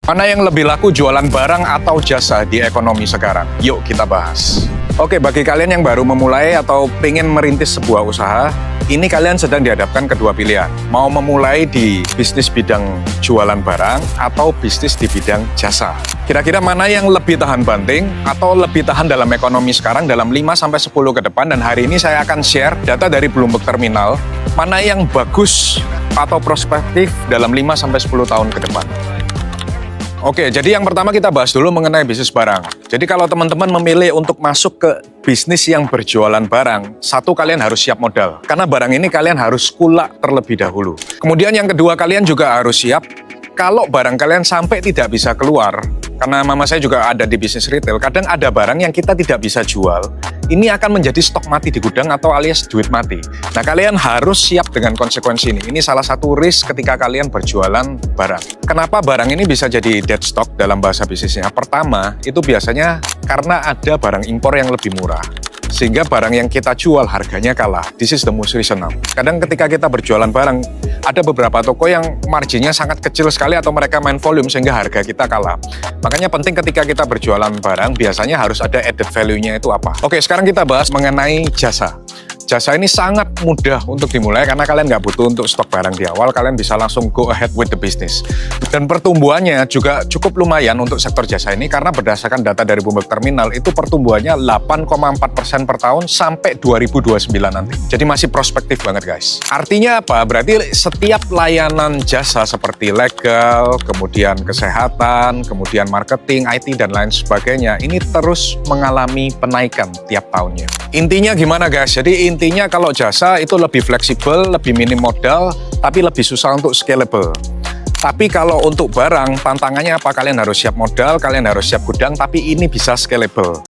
Mana yang lebih laku, jualan barang atau jasa di ekonomi sekarang? Yuk kita bahas. Oke, bagi kalian yang baru memulai atau pengen merintis sebuah usaha, ini kalian sedang dihadapkan kedua pilihan. Mau memulai di bisnis bidang jualan barang atau bisnis di bidang jasa. Kira-kira mana yang lebih tahan banting atau lebih tahan dalam ekonomi sekarang dalam 5-10 ke depan? Dan hari ini saya akan share data dari Bloomberg Terminal, mana yang bagus atau prospektif dalam 5-10 tahun ke depan. Oke, jadi yang pertama kita bahas dulu mengenai bisnis barang. Jadi kalau teman-teman memilih untuk masuk ke bisnis yang berjualan barang, satu, kalian harus siap modal. Karena barang ini kalian harus kulak terlebih dahulu. Kemudian yang kedua, kalian juga harus siap kalau barang kalian sampai tidak bisa keluar. Karena mama saya juga ada di bisnis retail, kadang ada barang yang kita tidak bisa jual. Ini akan menjadi stok mati di gudang atau alias duit mati. Nah, kalian harus siap dengan konsekuensi ini. Ini salah satu risk ketika kalian berjualan barang. Kenapa barang ini bisa jadi dead stock dalam bahasa bisnisnya? Pertama, itu biasanya karena ada barang impor yang lebih murah. Sehingga barang yang kita jual harganya kalah. This is the most reasonable. Kadang ketika kita berjualan barang, ada beberapa toko yang marginnya sangat kecil sekali atau mereka main volume sehingga harga kita kalah. Makanya penting ketika kita berjualan barang, biasanya harus ada added value-nya itu apa. Oke, sekarang kita bahas mengenai jasa. Jasa ini sangat mudah untuk dimulai karena kalian nggak butuh untuk stok barang di awal, kalian bisa langsung go ahead with the business. Dan pertumbuhannya juga cukup lumayan untuk sektor jasa ini karena berdasarkan data dari Bloomberg Terminal itu pertumbuhannya 8,4% per tahun sampai 2029 nanti. Jadi masih prospektif banget guys. Artinya apa? Berarti setiap layanan jasa seperti legal, kemudian kesehatan, kemudian marketing, IT, dan lain sebagainya ini terus mengalami penaikan tiap tahunnya. Intinya gimana guys? Jadi intinya kalau jasa itu lebih fleksibel, lebih minim modal, tapi lebih susah untuk scalable. Tapi kalau untuk barang, tantangannya apa? Kalian harus siap modal, kalian harus siap gudang, tapi ini bisa scalable.